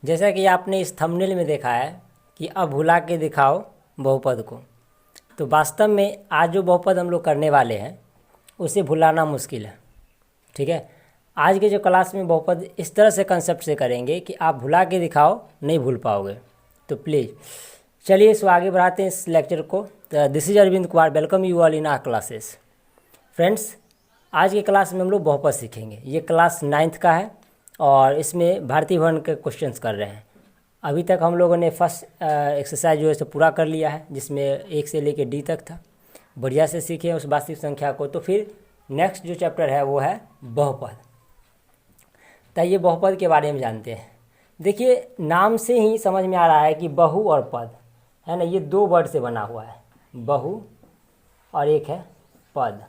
जैसा कि आपने इस थंबनेल में देखा है कि अब भुला के दिखाओ बहुपद को, तो वास्तव में आज जो बहुपद हम लोग करने वाले हैं उसे भुलाना मुश्किल है। ठीक है, आज के जो क्लास में बहुपद इस तरह से कंसेप्ट से करेंगे कि आप भुला के दिखाओ, नहीं भूल पाओगे। तो प्लीज़ चलिए इसको आगे बढ़ाते हैं इस लेक्चर को। This is Arvind Kumar, welcome you all in our classes. Friends, आज के क्लास में हम लोग बहुपद सीखेंगे। ये क्लास 9th का है और इसमें भारतीय भवन के क्वेश्चंस कर रहे हैं। अभी तक हम लोगों ने फर्स्ट एक्सरसाइज जो है सो पूरा कर लिया है, जिसमें 1 से लेकर D तक था। बढ़िया से सीखे उस वास्तविक संख्या को। तो फिर नेक्स्ट जो चैप्टर है वो है बहुपद। तो ये बहुपद के बारे में जानते हैं। देखिए, नाम से ही समझ में आ रहा है कि बहु और पद है ना, ये 2 वर्ड से बना हुआ है, बहु और एक है पद,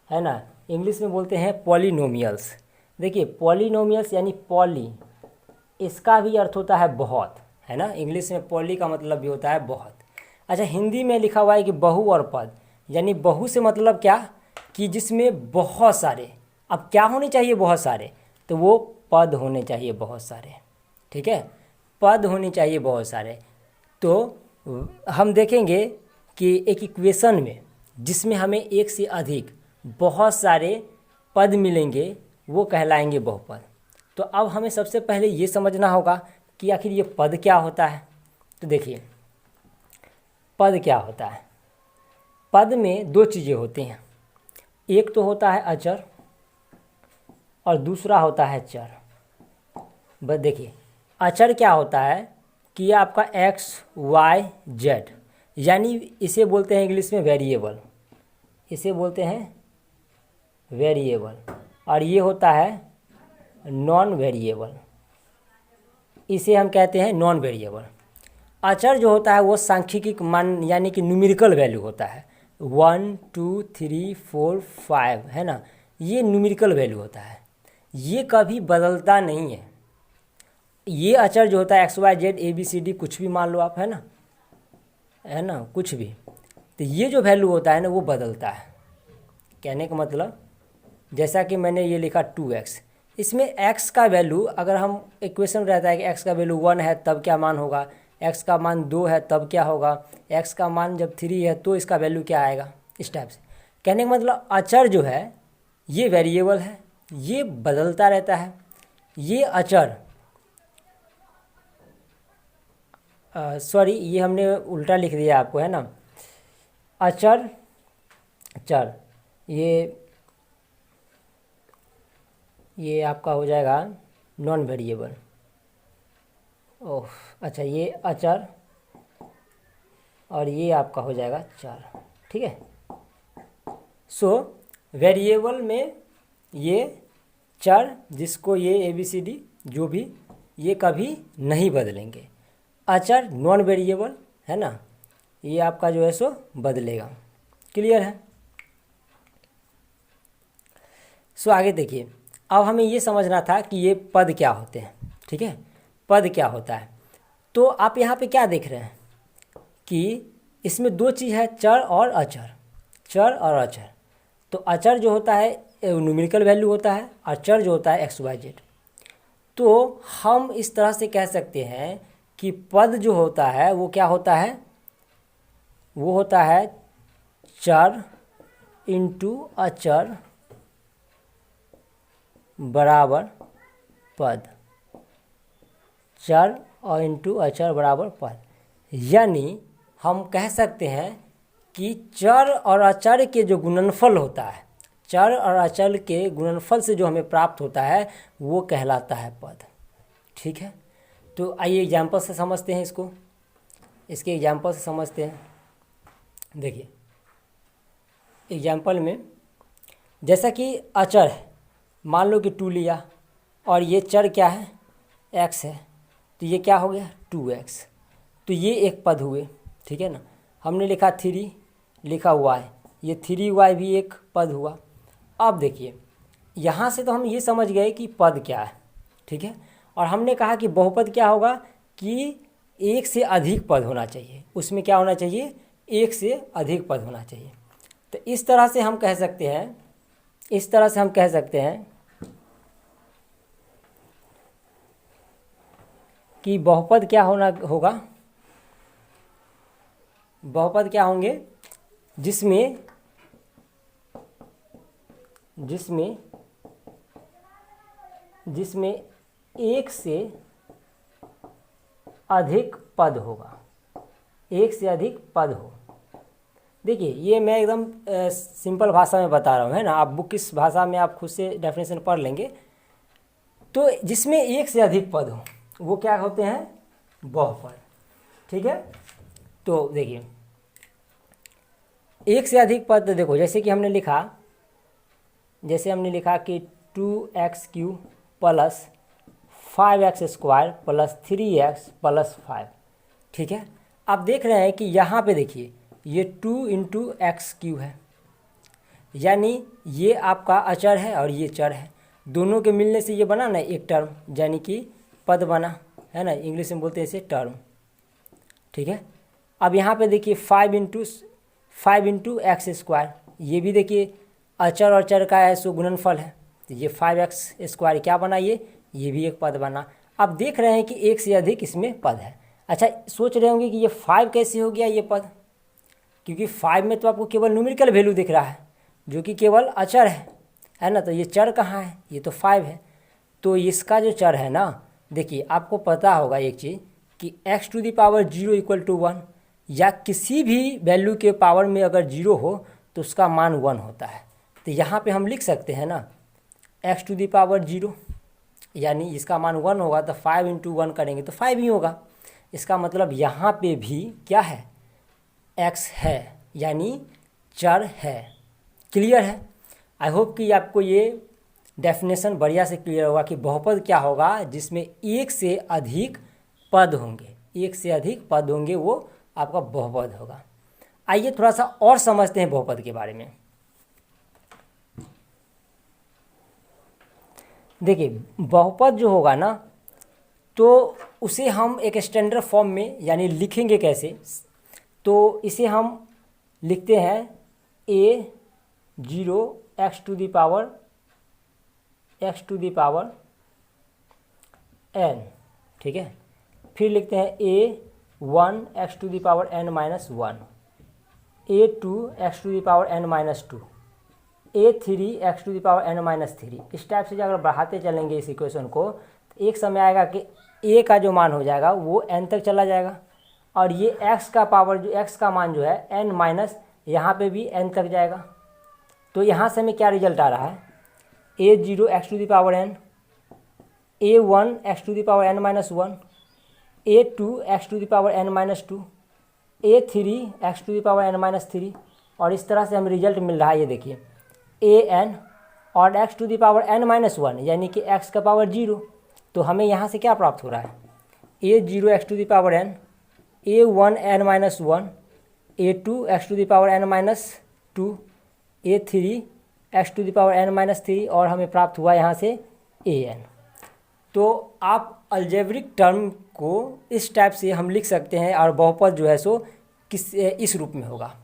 है ना। इंग्लिश में बोलते हैं पॉलिनोमियल्स। देखिए, पॉलिनोमियल्स यानी पॉली, इसका भी अर्थ होता है बहुत, है ना। इंग्लिश में पॉली का मतलब भी होता है बहुत। अच्छा, हिंदी में लिखा हुआ है कि बहु और पद, यानी बहु से मतलब क्या कि जिसमें बहुत सारे। अब क्या होने चाहिए बहुत सारे, तो वो पद होने चाहिए बहुत सारे। ठीक है, पद होने चाहिए बहुत सारे। तो हम देखेंगे कि एक इक्वेशन में जिसमें हमें एक से अधिक बहुत सारे पद मिलेंगे वो कहलाएंगे बहुपद। तो अब हमें सबसे पहले ये समझना होगा कि आखिर ये पद क्या होता है। तो देखिए, पद क्या होता है। पद में 2 चीज़ें होती हैं, एक तो होता है अचर और दूसरा होता है चर। बस देखिए, अचर क्या होता है कि ये आपका x, y, z, यानी इसे बोलते हैं इंग्लिश में वेरिएबल, इसे बोलते हैं वेरिएबल। और ये होता है नॉन वेरिएबल, इसे हम कहते हैं नॉन वेरिएबल। अचर जो होता है वो सांख्यिकी मान यानी कि न्यूमेरिकल वैल्यू होता है, 1 2 3 4 5, है ना। ये न्यूमेरिकल वैल्यू होता है, ये कभी बदलता नहीं है। ये अचर जो होता है x y z a b c d कुछ भी मान लो आप, है ना, कुछ भी। तो ये जो वैल्यू होता है ना वो बदलता है। कहने का मतलब, जैसा कि मैंने ये लिखा 2x, इसमें x का वैल्यू, अगर हम इक्वेशन रहता है कि x का वैल्यू 1 है तब क्या मान होगा, x का मान 2 है तब क्या होगा, x का मान जब 3 है तो इसका वैल्यू क्या आएगा, इस टाइप से। कहने का मतलब अचर जो है ये वेरिएबल है, ये बदलता रहता है। ये अचर सॉरी, ये हमने उल्टा लिख दिया आपको, है ना। अचर चर, ये आपका हो जाएगा नॉन वेरिएबल। ओह अच्छा, ये अचर और ये आपका हो जाएगा चर। ठीक है, सो वेरिएबल में ये चर, जिसको ये ABCD जो भी, ये कभी नहीं बदलेंगे। अचर नॉन वेरिएबल, है ना, ये आपका जो है सो बदलेगा। क्लियर है। सो आगे देखिए, अब हमें ये समझना था कि ये पद क्या होते हैं। ठीक है, पद क्या होता है। तो आप यहाँ पे क्या देख रहे हैं कि इसमें 2 चीज़ है, चर और अचर, चर और अचर। तो अचर जो होता है न्यूमेरिकल वैल्यू होता है और चर जो होता है x y z। तो हम इस तरह से कह सकते हैं कि पद जो होता है वो क्या होता है, वो होता है चर इंटू अचर बराबर पद, चर और इंटू अचर बराबर पद। यानी हम कह सकते हैं कि चर और अचर के जो गुणनफल होता है, चर और अचर के गुणनफल से जो हमें प्राप्त होता है वो कहलाता है पद। ठीक है, तो आइए एग्जाम्पल से समझते हैं इसको, इसके एग्जाम्पल से समझते हैं। देखिए, एग्जाम्पल में जैसा कि अचर है, मान लो कि 2 लिया और ये चर क्या है, x है, तो ये क्या हो गया 2x, तो ये एक पद हुए। ठीक है ना। हमने लिखा 3, लिखा y, ये 3y भी एक पद हुआ। अब देखिए, यहाँ से तो हम ये समझ गए कि पद क्या है। ठीक है, और हमने कहा कि बहुपद क्या होगा कि एक से अधिक पद होना चाहिए, उसमें क्या होना चाहिए, एक से अधिक पद होना चाहिए। तो इस तरह से हम कह सकते हैं, इस तरह से हम कह सकते हैं कि बहुपद क्या होना होगा, बहुपद क्या होंगे जिसमें जिसमें जिसमें एक से अधिक पद होगा, एक से अधिक पद हो। देखिए ये मैं एकदम सिंपल भाषा में बता रहा हूँ, है ना, आप बुक किस भाषा में आप खुद से डेफिनेशन पढ़ लेंगे। तो जिसमें एक से अधिक पद हो वो क्या होते हैं, बहुपद। ठीक है, तो देखिए एक से अधिक पद, देखो जैसे कि हमने लिखा कि 2x³ plus 5x² plus 3x plus 5। ठीक है, आप देख रहे हैं कि यहाँ पे देखिए ये 2 × x³ है, यानी ये आपका अचर है और ये चर है, दोनों के मिलने से ये बना ना एक टर्म, यानी कि पद बना, है ना, इंग्लिश में बोलते हैं इसे टर्म। ठीक है, अब यहाँ पे देखिए 5 × x², ये भी देखिए अचर और चर का है, सो गुणनफल है, तो ये 5x² क्या बना, ये भी एक पद बना। अब देख रहे हैं कि एक से अधिक इसमें पद है। अच्छा, सोच रहे होंगे कि ये 5 कैसे हो गया ये पद, क्योंकि 5 में तो आपको केवल न्यूमेरिकल वैल्यू दिख रहा है जो कि केवल अचर है ना, तो ये चर कहाँ है, ये तो 5 है। तो इसका जो चर है ना, देखिए आपको पता होगा एक चीज़ कि x⁻0 = 1, या किसी भी वैल्यू के पावर में अगर 0 हो तो उसका मान 1 होता है। तो यहाँ पे हम लिख सकते हैं ना x⁻0, यानी इसका मान 1 होगा, तो 5 × 1 करेंगे तो 5 ही होगा। इसका मतलब यहाँ पे भी क्या है, x है, यानी चर है। क्लियर है? आई होप कि आपको ये डेफिनेशन बढ़िया से क्लियर होगा कि बहुपद क्या होगा जिसमें एक से अधिक पद होंगे, एक से अधिक पद होंगे, वो आपका बहुपद होगा। आइए थोड़ा सा और समझते हैं बहुपद के बारे में। देखिए बहुपद जो होगा ना, तो उसे हम एक स्टैंडर्ड फॉर्म में यानी लिखेंगे कैसे, तो इसे हम लिखते हैं a0 x⁻n। ठीक है, फिर लिखते हैं a1 x⁻n-1, a2 x⁻n-2, a3 x⁻n-3। इस टाइप से अगर बढ़ाते चलेंगे इस इक्वेशन को, तो एक समय आएगा कि a का जो मान हो जाएगा वो n तक चला जाएगा, और ये x का पावर जो x का मान जो है n माइनस यहाँ पे भी n तक जाएगा। तो यहाँ से हमें क्या रिजल्ट आ रहा है, a0 x⁻n, a1 x⁻n-1, a2 x⁻n-2, a3 x⁻n-3, और इस तरह से हमें रिजल्ट मिल रहा है। ये देखिए an और x⁻n-1 यानी कि x का पावर 0, तो हमें यहाँ से क्या प्राप्त हो रहा है, a0 x⁻n, a1 n-1, a2 x⁻n-2, a3 x⁻n-3, और हमें प्राप्त हुआ यहाँ से an। तो आप अलजेब्रिक टर्म को इस टाइप से हम लिख सकते हैं, और बहुपद जो है सो इस रूप में होगा।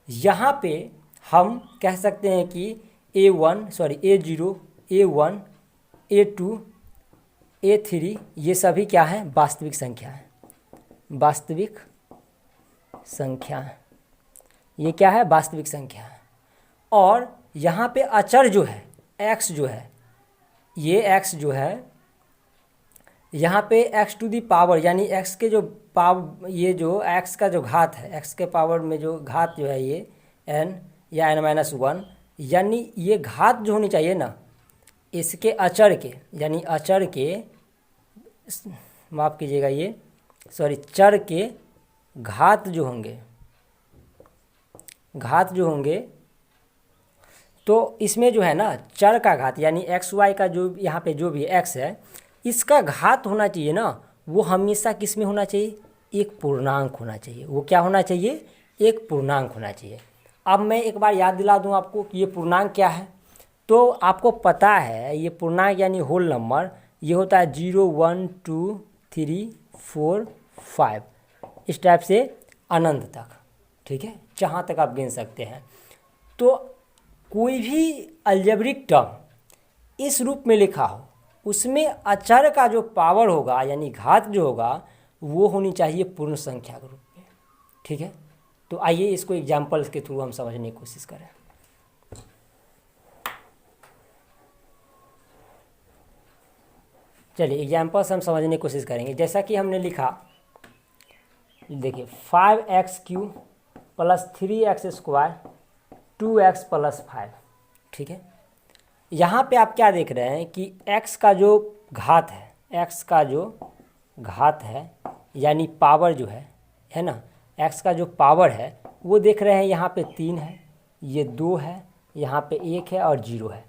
यहाँ पे हम कह सकते हैं कि a0, a1, a2, a3 ये सभी क्या हैं, वास्तविक संख्या है, वास्तविक संख्या है, ये क्या है, वास्तविक संख्या है। और यहाँ पे अचर जो है x जो है, ये x जो है, यहाँ पे x⁻, यानी x के जो पावर, ये जो x का जो घात है, x के पावर में जो घात जो है ये n या n-1, यानी ये घात जो होनी चाहिए ना इसके अचर के, यानी अचर के, माफ़ कीजिएगा, ये चर के घात जो होंगे, तो इसमें जो है ना चर का घात, यानी एक्स वाई का जो यहाँ पे जो भी x है, इसका घात होना चाहिए ना, वो हमेशा किस में होना चाहिए, एक पूर्णांक होना चाहिए। वो क्या होना चाहिए, एक पूर्णांक होना चाहिए। अब मैं एक बार याद दिला दूं आपको कि ये पूर्णांक क्या है। तो आपको पता है ये पूर्णांक यानी होल नंबर, ये होता है 0, 1, 2, 3, 4, 5, इस टाइप से अनंत तक। ठीक है, जहाँ तक आप गिन सकते हैं। तो कोई भी अलजेब्रिक टर्म इस रूप में लिखा हो उसमें अचर का जो पावर होगा यानी घात जो होगा वो होनी चाहिए पूर्ण संख्या के रूप में। ठीक है, तो आइए इसको एग्जाम्पल्स के थ्रू हम समझने की कोशिश करें। चलिए एग्जाम्पल्स हम समझने की कोशिश करेंगे। जैसा कि हमने लिखा, देखिए 5x³ + 3x² 2x + 5। ठीक है, यहाँ पे आप क्या देख रहे हैं कि x का जो घात है, x का जो घात है यानी पावर जो है ना, x का जो पावर है वो देख रहे हैं यहाँ पे 3 है, ये 2 है, यहाँ पे 1 है और 0 है।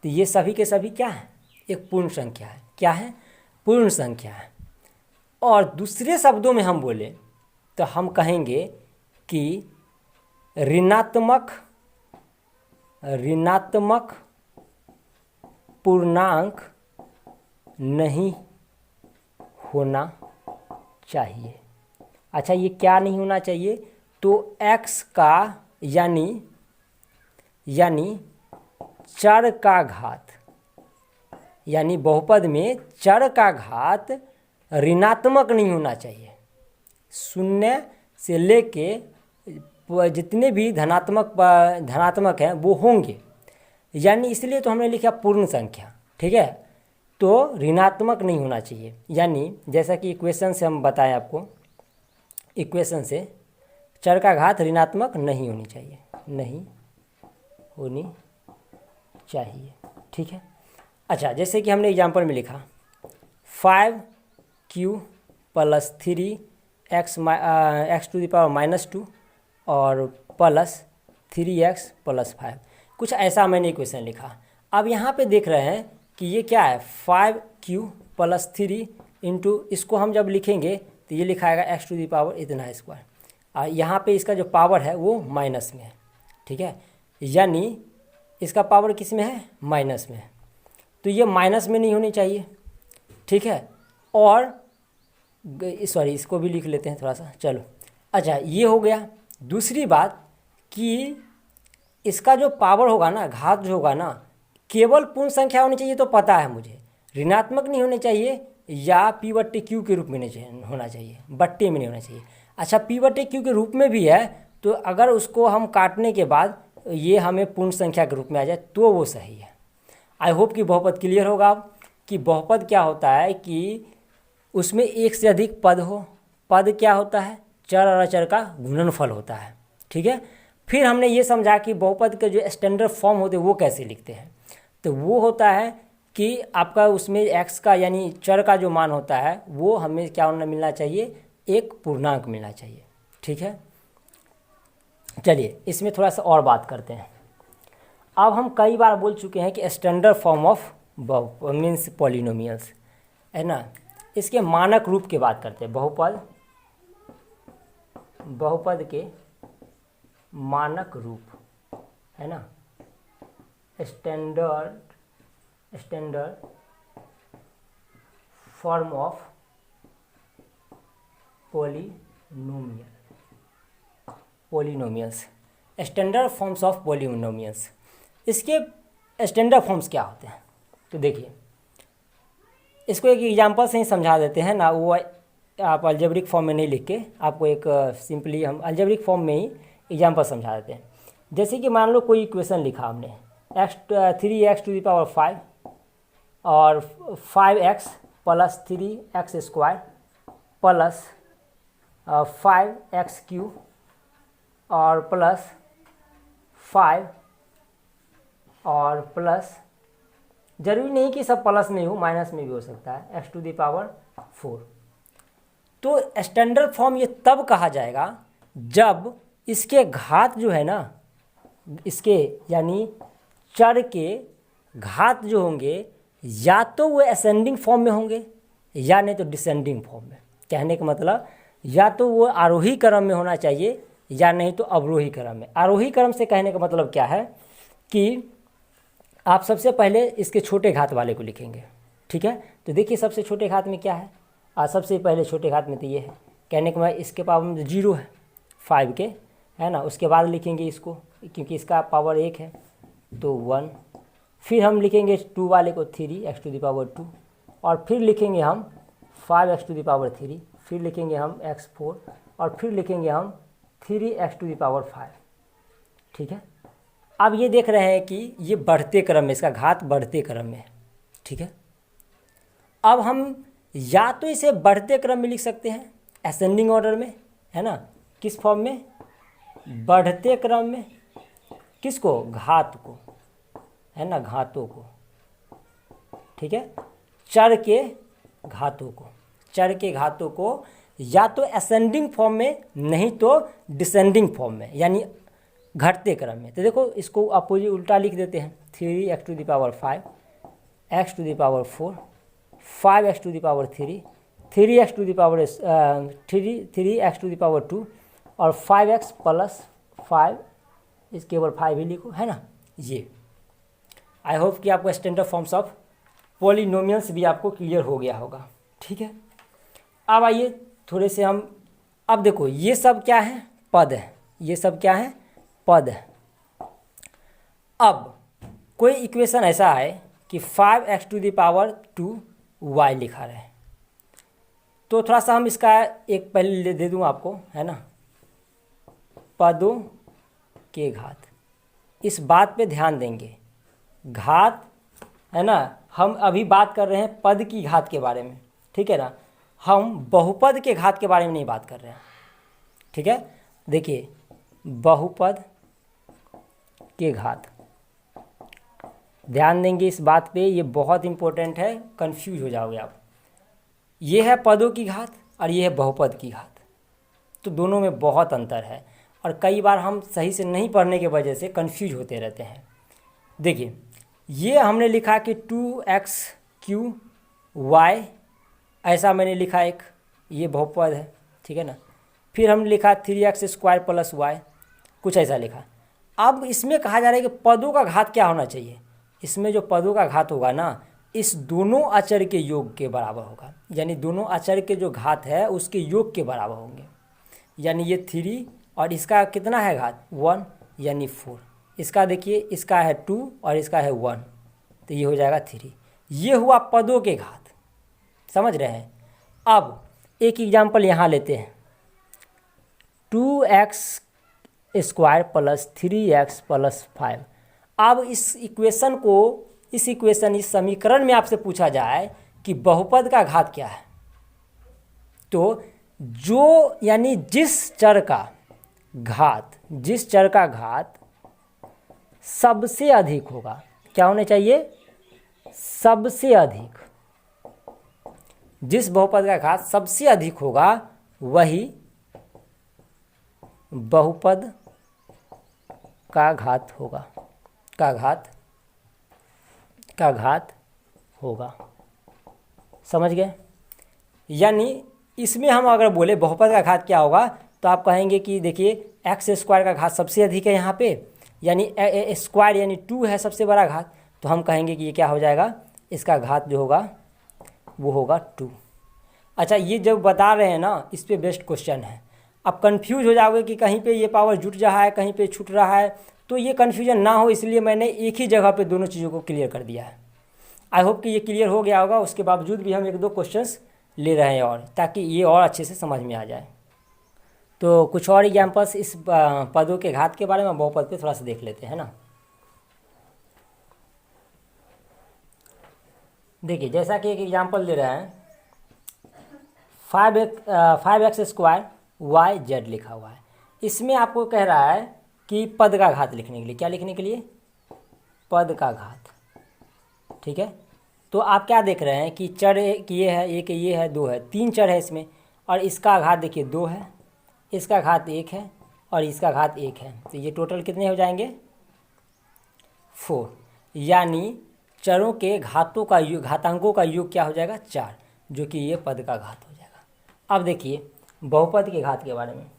तो ये सभी के सभी क्या है, एक पूर्ण संख्या है। क्या है, पूर्ण संख्या है। और दूसरे शब्दों में हम बोले तो हम कहेंगे कि ऋणात्मक पूर्णांक नहीं होना चाहिए। अच्छा, ये क्या नहीं होना चाहिए, तो x का यानी चर का घात, यानी बहुपद में चर का घात ऋणात्मक नहीं होना चाहिए। 0 से लेके जितने भी धनात्मक हैं वो होंगे, यानी इसलिए तो हमने लिखा पूर्ण संख्या। ठीक है, तो ऋणात्मक नहीं होना चाहिए। यानी जैसा कि इक्वेशन से हम बताएं आपको, इक्वेशन से चर का घात ऋणात्मक नहीं होनी चाहिए, नहीं होनी चाहिए। ठीक है, अच्छा, जैसे कि हमने एग्जाम्पल में लिखा 5q + 3x -2 और + 3x + 5, कुछ ऐसा मैंने इक्वेशन लिखा। अब यहाँ पे देख रहे हैं कि ये क्या है, 5q + 3 इंटू, इसको हम जब लिखेंगे तो ये लिखा आएगा x² इतना स्क्वायर, और यहाँ पे इसका जो पावर है वो माइनस में है। ठीक है, यानी इसका पावर किस में है, माइनस में है, तो ये माइनस में नहीं होनी चाहिए। ठीक है, और सॉरी इसको भी लिख लेते हैं थोड़ा सा, चलो। अच्छा, ये हो गया। दूसरी बात कि इसका जो पावर होगा ना, घात जो होगा ना, केवल पूर्ण संख्या होनी चाहिए, तो पता है मुझे, ऋणात्मक नहीं होने चाहिए या p/q के रूप में नहीं होना चाहिए, बट्टे में नहीं होना चाहिए। अच्छा, p/q के रूप में भी है तो अगर उसको हम काटने के बाद ये हमें पूर्ण संख्या के रूप में आ जाए तो वो सही है। आई होप कि बहुपद क्लियर होगा अब, कि बहुपद क्या होता है कि उसमें एक से अधिक पद हो। पद क्या होता है, चर और अचर का गुणनफल होता है। ठीक है, फिर हमने ये समझा कि बहुपद के जो स्टैंडर्ड फॉर्म होते हैं वो कैसे लिखते हैं, तो वो होता है कि आपका उसमें x का यानी चर का जो मान होता है वो हमें क्या होना मिलना चाहिए, एक पूर्णांक मिलना चाहिए। ठीक है, चलिए इसमें थोड़ा सा और बात करते हैं। अब हम कई बार बोल चुके हैं कि standard form of means polynomials है ना, इसके मानक रूप की बात करते हैं। बहुपद के मानक रूप है ना, standard form of polynomials, standard forms of polynomials. इसके स्टैंडर्ड फॉर्म्स क्या होते हैं, तो देखिए इसको एक एग्जांपल से ही समझा देते हैं ना, वो आप अलजेब्रिक फॉर्म में नहीं लिख के, आपको एक सिंपली हम अलजेब्रिक फॉर्म में ही एग्जांपल समझा देते हैं। जैसे कि मान लो कोई इक्वेशन लिखा हमने, 3x⁵ और 5x + 3x² + 5x³ और +5 और प्लस, जरूरी नहीं कि सब प्लस में हो, माइनस में भी हो सकता है, x⁴। तो स्टैंडर्ड फॉर्म ये तब कहा जाएगा जब इसके घात जो है ना, इसके यानी चर के घात जो होंगे या तो वो असेंडिंग फॉर्म में होंगे या नहीं तो डिसेंडिंग फॉर्म में। कहने का मतलब या तो वो आरोही क्रम में होना चाहिए या नहीं तो अवरोही क्रम में। आरोही क्रम से कहने का मतलब क्या है कि आप सबसे पहले इसके छोटे घात वाले को लिखेंगे। ठीक है, तो देखिए सबसे छोटे घात में क्या है, सबसे पहले छोटे घात में तो ये है, कहने का मतलब इसके पावर में 0 है 5 के, है ना। उसके बाद लिखेंगे इसको, क्योंकि इसका पावर 1 है तो 1, फिर हम लिखेंगे 2 वाले को 3 x⁴ और फिर लिखेंगे हम 5x⁻3, फिर लिखेंगे हम x4 और फिर लिखेंगे हम 3x⁵। ठीक है, अब ये देख रहे हैं कि ये बढ़ते क्रम में, इसका घात बढ़ते क्रम में है। ठीक है, अब हम या तो इसे बढ़ते क्रम में लिख सकते हैं असेंडिंग ऑर्डर में, है ना, किस फॉर्म में, बढ़ते क्रम में, किसको, घात को, है ना, घातों को। ठीक है, चर के घातों को, चर के घातों को या तो असेंडिंग फॉर्म में, नहीं तो डिसेंडिंग फॉर्म में, यानी घटते क्रम में। तो देखो इसको अपोजिट उल्टा लिख देते हैं, 3x⁵, x⁴, 5x⁵, 3x⁵2 और 5x + 5, इसके ऊपर 5 ही लिखो, है ना। ये आई होप कि आपको स्टैंडर्ड फॉर्म्स ऑफ पॉलिनोमियल्स भी आपको क्लियर हो गया होगा। ठीक है, अब आइए थोड़े से हम, अब देखो ये सब क्या है, पद है, ये सब क्या है, पद है। अब कोई इक्वेशन ऐसा है कि 5x⁻2y लिखा रहे, तो थोड़ा सा हम इसका एक पहले दे दूं आपको, है ना, पदों के घात, इस बात पे ध्यान देंगे। घात, है ना, हम अभी बात कर रहे हैं पद की घात के बारे में, ठीक है ना, हम बहुपद के घात के बारे में नहीं बात कर रहे हैं। ठीक है, देखिए बहुपद के घात, ध्यान देंगे इस बात पे, ये बहुत इंपॉर्टेंट है, कंफ्यूज हो जाओगे आप। ये है पदों की घात और ये है बहुपद की घात, तो दोनों में बहुत अंतर है और कई बार हम सही से नहीं पढ़ने की वजह से कंफ्यूज होते रहते हैं। देखिए ये हमने लिखा कि 2x³ ऐसा मैंने लिखा एक, ये बहुपद है, ठीक है ना। फिर हमने लिखा 3x² + y, कुछ ऐसा लिखा। अब इसमें कहा जा रहा है कि पदों का घात क्या होना चाहिए, इसमें जो पदों का घात होगा ना, इस दोनों अचर के योग के बराबर होगा, यानी दोनों अचर के जो घात है उसके योग के बराबर होंगे। यानी ये 3 और इसका कितना है घात, 1, यानी 4। इसका देखिए, इसका है 2 और इसका है 1, तो ये हो जाएगा 3। ये हुआ पदों के घात, समझ रहे हैं। अब एक एग्जाम्पल यहाँ लेते हैं, 2x² + 3x + 5। अब इस इक्वेशन को, इस समीकरण में आपसे पूछा जाए कि बहुपद का घात क्या है, तो जो, यानी जिस चर का घात सबसे अधिक होगा, क्या होना चाहिए, सबसे अधिक, जिस बहुपद का घात सबसे अधिक होगा वही बहुपद का घात होगा, का घात होगा। समझ गए। यानी इसमें हम अगर बोले बहुपद का घात क्या होगा, तो आप कहेंगे कि देखिए x² का घात सबसे अधिक है यहाँ पे, यानी स्क्वायर यानी 2 है सबसे बड़ा घात, तो हम कहेंगे कि ये क्या हो जाएगा, इसका घात जो होगा वो होगा 2। अच्छा, ये जब बता रहे हैं ना, इस पे बेस्ट क्वेश्चन है। अब कंफ्यूज हो जाओगे कि कहीं पे ये पावर जुट रहा है, कहीं पे छूट रहा है, तो ये कन्फ्यूजन ना हो इसलिए मैंने एक ही जगह पे दोनों चीज़ों को क्लियर कर दिया है। आई होप कि ये क्लियर हो गया होगा। उसके बावजूद भी हम 1-2 क्वेश्चंस ले रहे हैं और, ताकि ये और अच्छे से समझ में आ जाए। तो कुछ और एग्जाम्पल्स इस पदों के घात के बारे में, बहुपद पे थोड़ा सा देख लेते हैं ना। देखिए जैसा कि एक एग्जाम्पल दे रहे हैं, 5x² yz लिखा हुआ है। इसमें आपको कह रहा है कि पद का घात लिखने के लिए, क्या लिखने के लिए, पद का घात। ठीक है, तो आप क्या देख रहे हैं कि चर एक ये है, एक ये है, 2 है, 3 चर है इसमें, और इसका घात देखिए 2 है, इसका घात 1 है और इसका घात 1 है, तो ये टोटल कितने हो जाएंगे, 4। यानी चरों के घातों का योग, घातांकों का योग क्या हो जाएगा, 4, जो कि ये पद का घात हो जाएगा। अब देखिए बहुपद के घात के बारे में,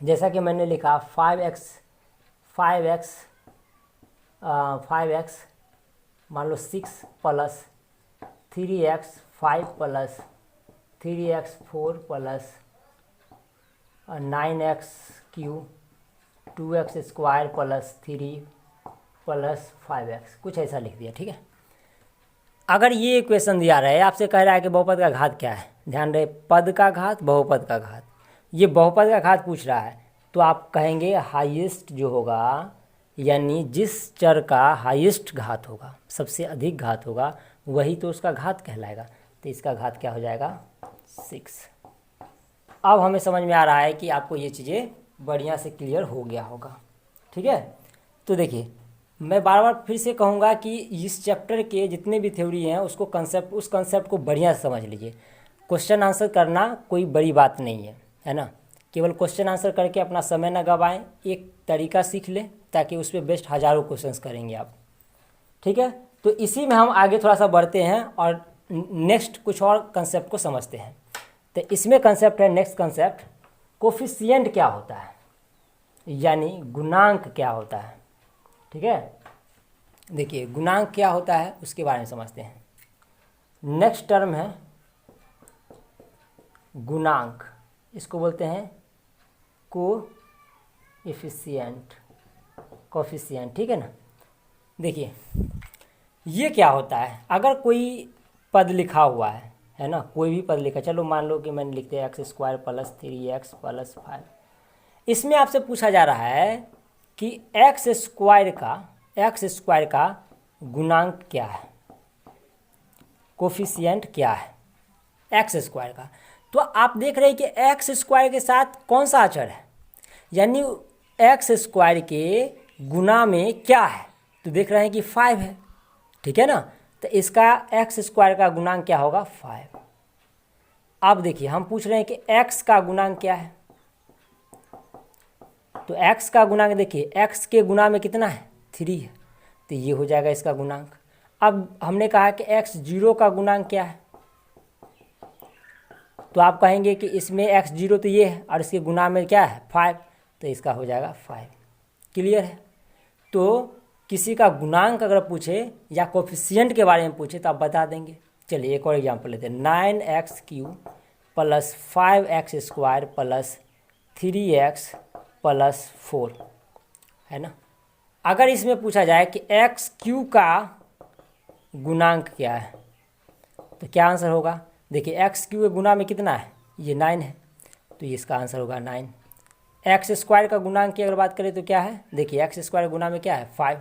जैसा कि मैंने लिखा 5x मान लो 6 + 3x 5 + 3x4 + 9x³ 2x² + 3 + 5x, कुछ ऐसा लिख दिया। ठीक है, अगर ये इक्वेशन दिया रहा है, आपसे कह रहा है कि बहुपद का घात क्या है, ध्यान रहे पद का घात बहुपद का घात, ये बहुपद का घात पूछ रहा है, तो आप कहेंगे हाईएस्ट जो होगा, यानी जिस चर का हाईएस्ट घात होगा, सबसे अधिक घात होगा, वही तो उसका घात कहलाएगा। तो इसका घात क्या हो जाएगा 6। अब हमें समझ में आ रहा है कि आपको ये चीज़ें बढ़िया से क्लियर हो गया होगा। ठीक है, तो देखिए मैं बार बार फिर से कहूँगा कि इस चैप्टर के जितने भी थ्योरी हैं उस कंसेप्ट को बढ़िया से समझ लीजिए। क्वेश्चन आंसर करना कोई बड़ी बात नहीं है ना, केवल क्वेश्चन आंसर करके अपना समय ना गवाएं, एक तरीका सीख लें ताकि उस पर बेस्ट हज़ारों क्वेश्चंस करेंगे आप। ठीक है, तो इसी में हम आगे थोड़ा सा बढ़ते हैं और नेक्स्ट कुछ और कंसेप्ट को समझते हैं। तो इसमें कंसेप्ट है, नेक्स्ट कंसेप्ट कोफिशिएंट क्या होता है, यानी गुणांक क्या होता है। ठीक है, देखिए गुणांक क्या होता है उसके बारे में समझते हैं। नेक्स्ट टर्म है गुणांक, इसको बोलते हैं कोफिशिएंट। ठीक है ना, देखिए ये क्या होता है, अगर कोई पद लिखा हुआ है ना, कोई भी पद लिखा, चलो मान लो कि मैंने लिखते हैं x² + 3x + 5, इसमें आपसे पूछा जा रहा है कि x² का गुणांक क्या है, कोफिशिएंट क्या है x² का। तो आप देख रहे हैं कि x² के साथ कौन सा अचर है, यानी x² के गुना में क्या है, तो देख रहे हैं कि 5 है। ठीक है ना, तो इसका x² का गुणांक क्या होगा 5। अब देखिए हम पूछ रहे हैं कि x का गुणांक क्या है, तो x का गुणांक देखिए x के गुना में कितना है 3 है, तो ये हो जाएगा इसका गुणांक। अब हमने कहा कि x0 का गुणांक क्या है, तो आप कहेंगे कि इसमें x0 तो ये है और इसके गुना में क्या है 5, तो इसका हो जाएगा 5। क्लियर है, तो किसी का गुणांक अगर पूछे या कोफिशिएंट के बारे में पूछे तो आप बता देंगे। चलिए एक और एग्जांपल लेते हैं, 9x³ + 5x² + 3x + 4 है ना। अगर इसमें पूछा जाए कि x³ का गुणांक क्या है, तो क्या आंसर होगा, देखिए x³ के गुना में कितना है, ये 9 है, तो इसका आंसर होगा 9। x² का गुणांक की अगर बात करें तो क्या है, देखिए x² गुना में क्या है 5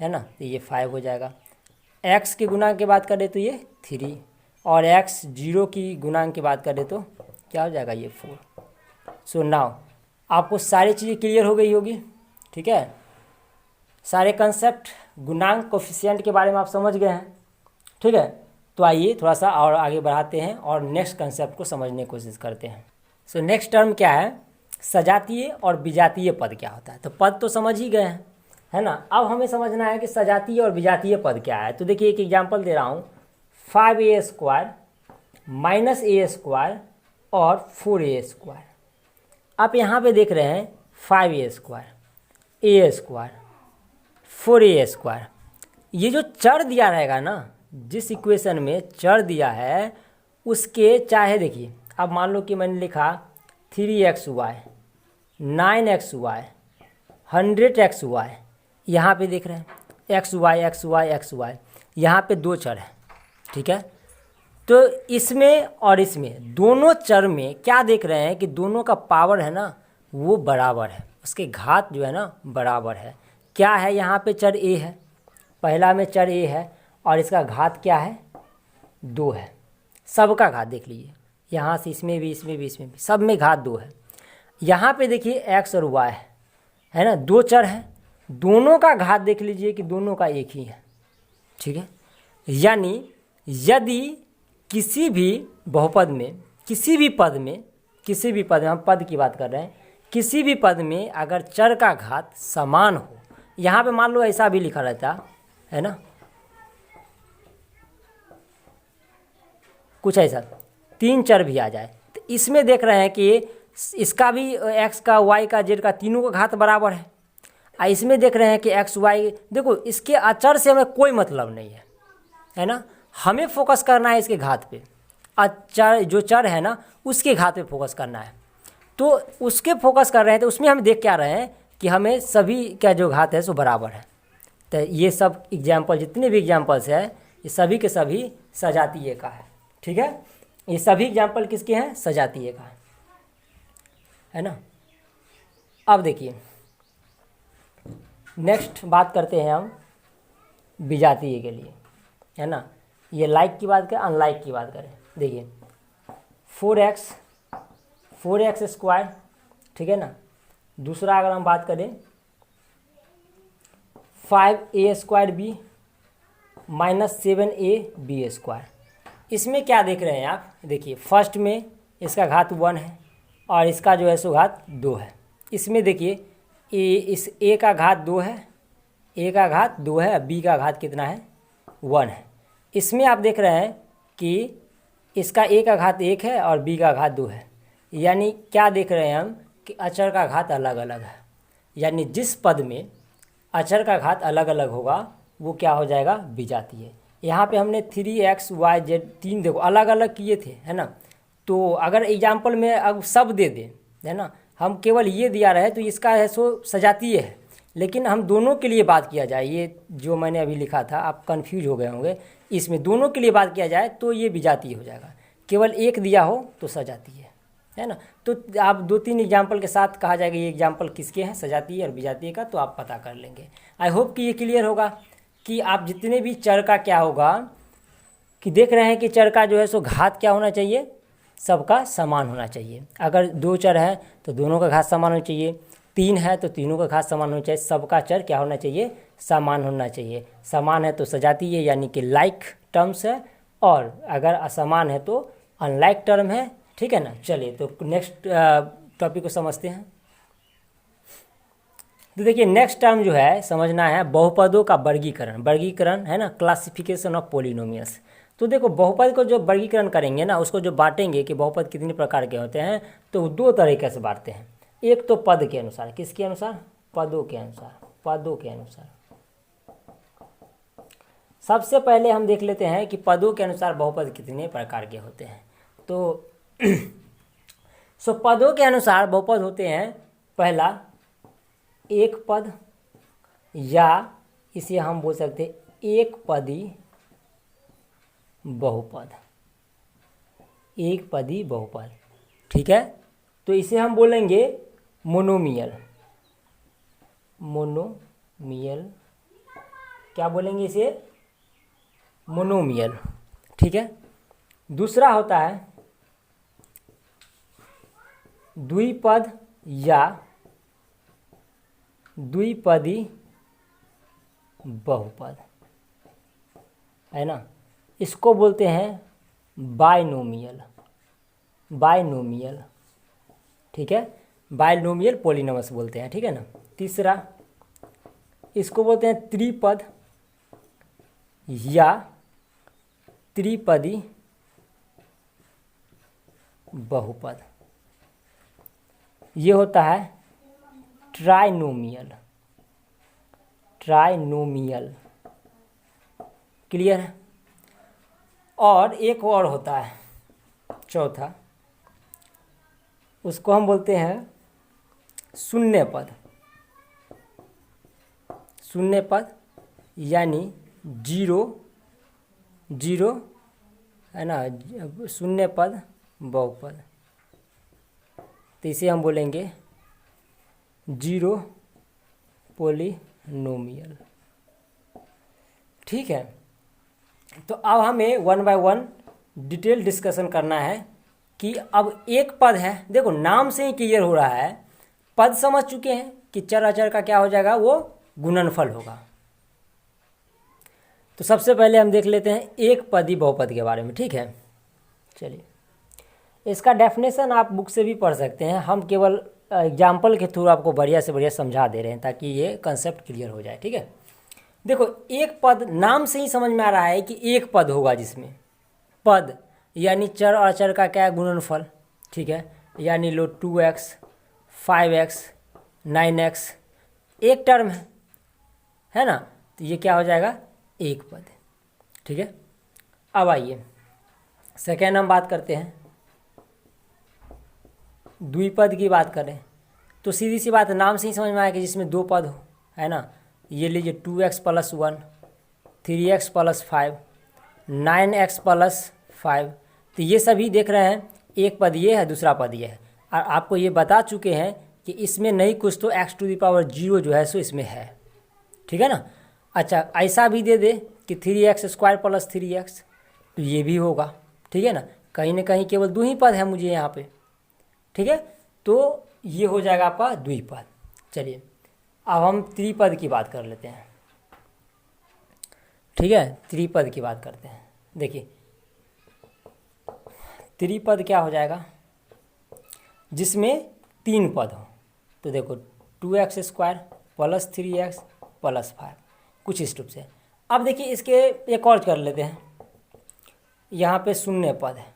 है ना, तो ये 5 हो जाएगा। x के गुणांक की बात करें तो ये 3, और x0 की गुणांक की बात करें तो क्या हो जाएगा ये 4। सो नाउ आपको सारी चीज़ें क्लियर हो गई होगी। ठीक है, सारे कंसेप्ट गुणांक कोफिशिएंट के बारे में आप समझ गए हैं। ठीक है, तो आइए थोड़ा सा और आगे बढ़ाते हैं और नेक्स्ट कंसेप्ट को समझने की कोशिश करते हैं। सो नेक्स्ट टर्म क्या है, सजातीय और विजातीय पद क्या होता है। तो पद तो समझ ही गए हैं है ना, अब हमें समझना है कि सजातीय और विजातीय पद क्या है। तो देखिए एक एग्जांपल दे रहा हूँ, 5a² -a² और 4a²। आप यहाँ पे देख रहे हैं 5a², a², 4a², ये जो चर दिया रहेगा ना, जिस इक्वेशन में चर दिया है उसके चाहे देखिए, अब मान लो कि मैंने लिखा 3xy, 9xy, 100xy, यहाँ पे देख रहे हैं xy, यहाँ पे 2 चर है। ठीक है, तो इसमें और इसमें दोनों चर में क्या देख रहे हैं कि दोनों का पावर है ना वो बराबर है, उसके घात जो है ना बराबर है। क्या है, यहाँ पे चर a है, पहला में चर a है और इसका घात क्या है 2 है। सबका घात देख लीजिए, यहाँ से इसमें भी सब में घात 2 है। यहाँ पे देखिए x और y है ना, 2 चर है, दोनों का घात देख लीजिए कि दोनों का एक ही है। ठीक है, यानी यदि किसी भी बहुपद में, किसी भी पद में हम पद की बात कर रहे हैं, किसी भी पद में अगर चर का घात समान हो, यहाँ पे मान लो ऐसा भी लिखा रहता है ना, कुछ ऐसा 3 चर भी आ जाए, तो इसमें देख रहे हैं कि इसका भी x का y का z का तीनों का घात बराबर है। इसमें देख रहे हैं कि x y, देखो इसके अचर से हमें कोई मतलब नहीं है ना, हमें फोकस करना है इसके घात पे, अचर जो चर है ना उसके घात पे फोकस करना है। तो उसके फोकस कर रहे हैं, तो उसमें हम देख क्या रहे हैं कि हमें सभी का जो घात है सो बराबर है। तो ये सब एग्जाम्पल, जितने भी एग्जाम्पल्स है ये सभी के सभी सजातीय का है। ठीक है, ये सभी एग्जाम्पल किसके हैं? सजातीय का है ना। अब देखिए नेक्स्ट बात करते हैं हम विजातीय के लिए, है ना। ये लाइक की बात करें, अनलाइक की बात करें, देखिए 4x स्क्वायर, ठीक है ना। दूसरा अगर हम बात करें 5a square B minus 7ab square, इसमें क्या देख रहे हैं आप? देखिए फर्स्ट में इसका घात 1 है और इसका जो है सो घात 2 है। इसमें देखिए इस a का घात 2 है, a का घात 2 है, b का घात कितना है? 1 है। इसमें आप देख रहे हैं कि इसका a का घात 1 है और b का घात 2 है, यानी क्या देख रहे हैं हम कि अचर का घात अलग अलग है। यानी जिस पद में अचर का घात अलग अलग होगा वो क्या हो जाएगा? विजातीय। यहाँ पे हमने 3x y z 3 देखो अलग अलग किए थे, है ना। तो अगर एग्जाम्पल में अब सब दे दें, है ना, हम केवल ये दिया रहे तो इसका है सो सजातीय है। लेकिन हम दोनों के लिए बात किया जाए, ये जो मैंने अभी लिखा था आप कंफ्यूज हो गए होंगे, इसमें दोनों के लिए बात किया जाए तो ये विजातीय हो जाएगा। केवल एक दिया हो तो सजातीय है ना। तो आप 2-3 एग्जाम्पल के साथ कहा जाएगा ये एग्जाम्पल किसके हैं, सजातीय और विजातीय का, तो आप पता कर लेंगे। आई होप कि ये क्लियर होगा कि आप जितने भी चर का क्या होगा कि देख रहे हैं कि चर का जो है सो घात क्या होना चाहिए? सबका समान होना चाहिए। अगर 2 चर है तो दोनों का घात समान होना चाहिए, 3 है तो तीनों का घात समान होना चाहिए, सबका चर क्या होना चाहिए? समान होना चाहिए। समान है तो सजातीय यानी कि लाइक टर्म्स है, और अगर असमान है तो अनलाइक टर्म है। ठीक है ना। चलिए तो नेक्स्ट टॉपिक को समझते हैं। तो देखिए नेक्स्ट टर्म जो है समझना है बहुपदों का वर्गीकरण। वर्गीकरण है ना, क्लासिफिकेशन ऑफ पॉलिनोमियल्स। तो देखो बहुपद को जो वर्गीकरण करेंगे ना, उसको जो बांटेंगे कि बहुपद कितने प्रकार के होते हैं, तो 2 तरीके से बांटते हैं। एक तो पद के अनुसार, किसके अनुसार? पदों के अनुसार। पदों के अनुसार सबसे पहले हम देख लेते हैं कि पदों के अनुसार बहुपद कितने प्रकार के होते हैं। तो पदों के अनुसार बहुपद होते हैं, पहला एक पद, या इसे हम बोल सकते हैं एक पदी बहुपद। एक पदी बहुपद, ठीक है। तो इसे हम बोलेंगे मोनोमियल। मोनोमियल, क्या बोलेंगे इसे? मोनोमियल, ठीक है। दूसरा होता है द्विपद या द्विपदी बहुपद, है ना। इसको बोलते हैं बाइनोमियल। बाइनोमियल, ठीक है। बाइनोमियल पॉलिनोमस बोलते हैं, ठीक है ना। तीसरा इसको बोलते हैं त्रिपद या त्रिपदी बहुपद। ये होता है ट्राइनोमियल। ट्राइनोमियल, क्लियर है। और एक और होता है चौथा, उसको हम बोलते हैं शून्य पद। शून्य पद यानी जीरो, जीरो, है ना, शून्य पद बहुपद। तो इसे हम बोलेंगे जीरो पॉलिनोमियल, ठीक है। तो अब हमें 1 बाय 1 डिटेल डिस्कशन करना है कि अब एक पद है, देखो नाम से ही क्लियर हो रहा है, पद समझ चुके हैं कि चर अचर का क्या हो जाएगा? वो गुणनफल होगा। तो सबसे पहले हम देख लेते हैं एक पदी बहुपद के बारे में, ठीक है। चलिए इसका डेफिनेशन आप बुक से भी पढ़ सकते हैं, हम केवल एग्जाम्पल के थ्रू आपको बढ़िया से बढ़िया समझा दे रहे हैं ताकि ये कंसेप्ट क्लियर हो जाए, ठीक है। देखो एक पद, नाम से ही समझ में आ रहा है कि एक पद होगा, जिसमें पद यानी चर और अचर का क्या है? गुणनफल, ठीक है। यानी लो 2x 5x 9x एक टर्म है ना। तो ये क्या हो जाएगा? एक पद, ठीक है। अब आइए सेकेंड हम बात करते हैं द्विपद की। बात करें तो सीधी सी बात, नाम से ही समझ में आया कि जिसमें 2 पद हो, है ना। ये लीजिए 2x + 1, 3x + 5, 9x प्लस 5। तो ये सभी देख रहे हैं, एक पद ये है, दूसरा पद ये है, और आपको ये बता चुके हैं कि इसमें नहीं कुछ तो x⁻0 जो है सो इसमें है, ठीक है ना। अच्छा, ऐसा भी दे दे कि 3x² प्लस 3x, तो ये भी होगा, ठीक है ना। कहीं ना कहीं केवल दो ही पद है मुझे यहाँ पे, ठीक है। तो ये हो जाएगा आपका द्विपद। चलिए अब हम त्रिपद की बात कर लेते हैं, ठीक है। त्रिपद की बात करते हैं। देखिए त्रिपद क्या हो जाएगा, जिसमें 3 पद हो। तो देखो 2x² प्लस 3x प्लस 5, कुछ इस रूप से। अब देखिए इसके एक और कर लेते हैं, यहाँ पे शून्य पद है।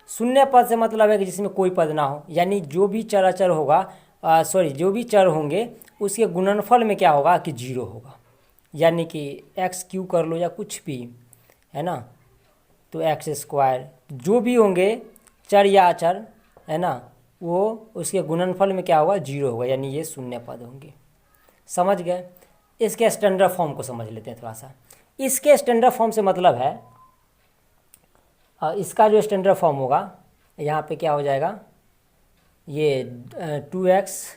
शून्य पद से मतलब है कि जिसमें कोई पद ना हो, यानी जो भी चराचर होगा, जो भी चर होंगे उसके गुणनफल में क्या होगा कि 0 होगा, यानी कि x³ कर लो या कुछ भी, है ना। तो x² जो भी होंगे चर या अचर, है ना, वो उसके गुणनफल में क्या होगा 0 होगा, यानी ये शून्य पद होंगे। समझ गए। इसके स्टैंडर्ड फॉर्म को समझ लेते हैं थोड़ा सा। इसके स्टैंडर्ड फॉर्म से मतलब है, इसका जो स्टैंडर्ड फॉर्म होगा यहाँ पे क्या हो जाएगा, ये 2x,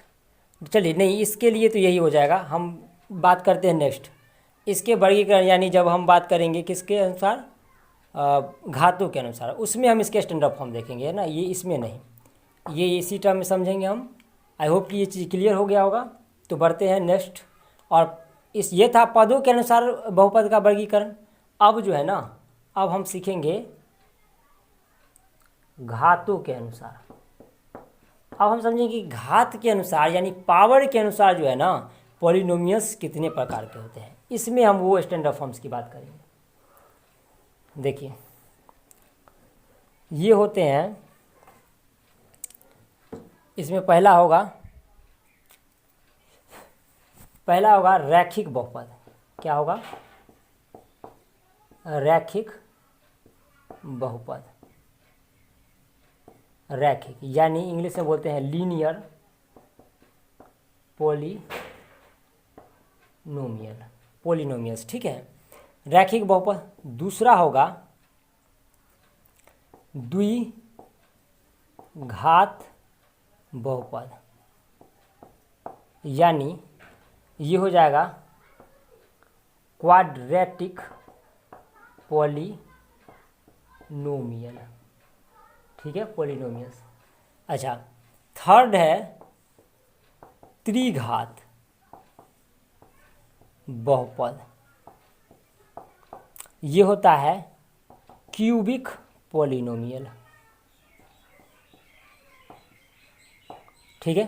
चलिए नहीं, इसके लिए तो यही हो जाएगा। हम बात करते हैं नेक्स्ट इसके वर्गीकरण, यानी जब हम बात करेंगे किसके अनुसार, घातों के अनुसार, उसमें हम इसके स्टैंडर्ड फॉर्म देखेंगे, है ना। ये इसमें नहीं, ये इसी टर्म में समझेंगे हम। आई होप कि ये चीज़ क्लियर हो गया होगा। तो बढ़ते हैं नेक्स्ट। और ये था पदों के अनुसार बहुपद का वर्गीकरण। अब जो है ना, अब हम सीखेंगे घातों के अनुसार। अब हम समझेंगे कि घात के अनुसार यानी पावर के अनुसार जो है ना, पॉलिनोमियल्स कितने प्रकार के होते हैं। इसमें हम वो स्टैंडर्ड फॉर्म्स की बात करेंगे। देखिए ये होते हैं, इसमें पहला होगा रैखिक बहुपद। क्या होगा, रैखिक बहुपद। रैखिक यानी इंग्लिश में बोलते हैं लीनियर पॉलिनोमियल्स, ठीक है, रैखिक बहुपद। दूसरा होगा द्विघात बहुपद, यानी ये हो जाएगा क्वाड्रेटिक पॉलिनोमियल, ठीक है, पॉलिनोमियल्स। अच्छा, थर्ड है त्रिघात बहुपद। ये होता है क्यूबिक पॉलिनोमियल, ठीक है।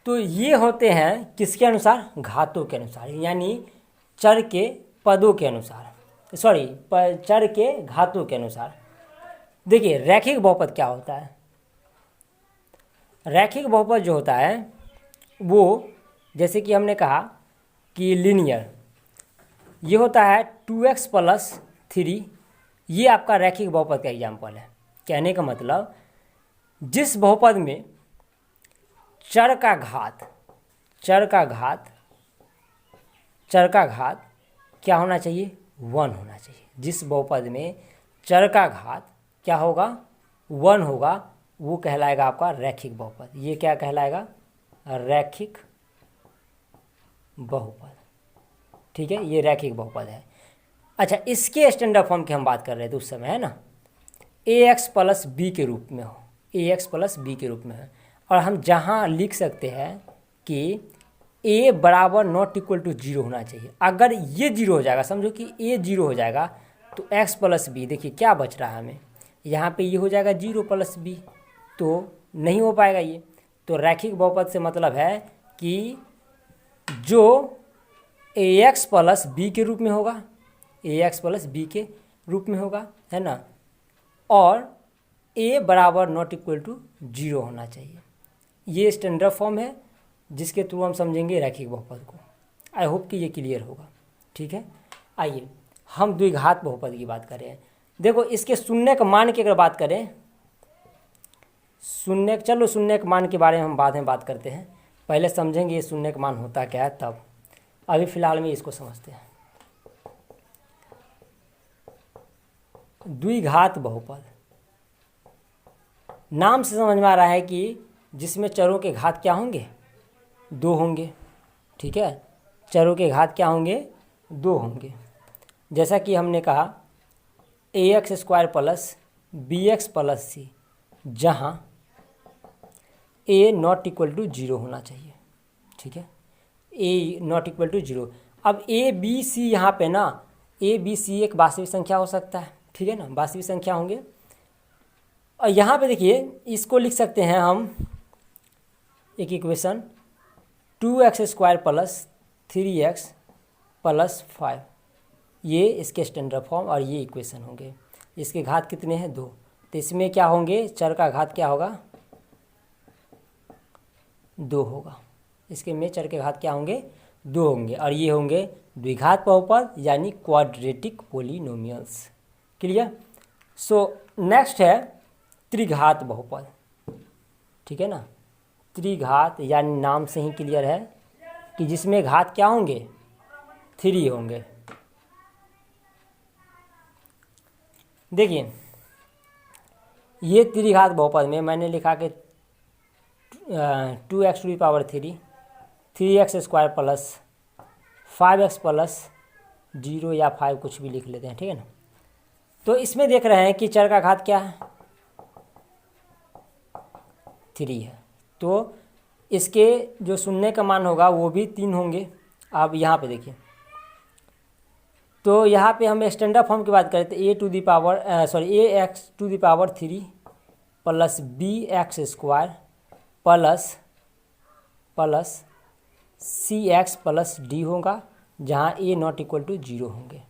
तो ये होते हैं किसके अनुसार, घातों के अनुसार, यानी चर के पदों के अनुसार, चर के घातों के अनुसार। देखिए रैखिक बहुपद क्या होता है। रैखिक बहुपद जो होता है वो, जैसे कि हमने कहा कि लीनियर, ये होता है 2x प्लस 3। ये आपका रैखिक बहुपद का एग्जाम्पल है। कहने का मतलब, जिस बहुपद में चर का घात क्या होना चाहिए, 1 होना चाहिए। जिस बहुपद में चर का घात क्या होगा, 1 होगा, वो कहलाएगा आपका रैखिक बहुपद। ये क्या कहलाएगा, रैखिक बहुपद, ठीक है, ये रैखिक बहुपद है। अच्छा, इसके स्टैंडर्ड फॉर्म की हम बात कर रहे थे उस समय, है ना, ax प्लस बी के रूप में हो, ax प्लस बी के रूप में है। और हम जहाँ लिख सकते हैं कि a बराबर नॉट इक्वल टू 0 होना चाहिए। अगर ये 0 हो जाएगा, समझो कि a 0 हो जाएगा, तो x प्लस बी, देखिए क्या बच रहा है हमें, यहाँ पे ये हो जाएगा 0 प्लस बी, तो नहीं हो पाएगा ये। तो रैखिक बहुपद से मतलब है कि जो ax प्लस बी के रूप में होगा, ax प्लस बी के रूप में होगा, है ना, और a बराबर नॉट इक्वल टू 0 होना चाहिए। ये स्टैंडर्ड फॉर्म है जिसके थ्रू हम समझेंगे रैखिक बहुपद को। आई होप कि ये क्लियर होगा, ठीक है। आइए हम द्विघात बहुपद की बात करें। देखो इसके शून्य के मान की अगर बात करें, शून्य के मान के बारे में हम बाद में बात करते हैं, पहले समझेंगे ये शून्य का मान होता क्या है, तब अभी फ़िलहाल में इसको समझते हैं। द्विघात बहुपद, नाम से समझ में आ रहा है कि जिसमें चरों के घात क्या होंगे, 2 होंगे। ठीक है, चरों के घात क्या होंगे, 2 होंगे। जैसा कि हमने कहा ax² प्लस bx प्लस सी, जहाँ a नॉट इक्वल टू 0 होना चाहिए। ठीक है, a नॉट इक्वल टू 0। अब a b c यहाँ पे ना, a b c एक वास्तविक संख्या हो सकता है। ठीक है ना, वास्तविक संख्या होंगे। और यहाँ पे देखिए, इसको लिख सकते हैं हम एक equation 2x² plus 3x plus 5, ये इसके स्टैंडर्ड फॉर्म और ये इक्वेशन होंगे। इसके घात कितने हैं, 2। तो इसमें क्या होंगे, चर का घात क्या होगा, 2 होगा। इसके में चर के घात क्या होंगे, 2 होंगे। और ये होंगे द्विघात बहुपद यानी quadratic polynomials. Clear. So next है त्रिघात बहुपद। ठीक है ना, त्रिघात यानी नाम से ही क्लियर है कि जिसमें घात क्या होंगे, 3 होंगे। देखिए, ये त्रिघात बहुपद में मैंने लिखा कि 2x⁻³ 3x² plus 5x plus 0 या 5 कुछ भी लिख लेते हैं। ठीक है ना। तो इसमें देख रहे हैं कि चर का घात क्या है, 3 है। तो इसके जो शून्य का मान होगा वो भी 3 होंगे। आप यहाँ पे देखिए, तो यहाँ पे हम स्टैंडर्ड फॉर्म की बात करें तो ax⁻³ plus bx² plus cx plus d होगा, जहाँ a नॉट इक्वल टू 0 होंगे।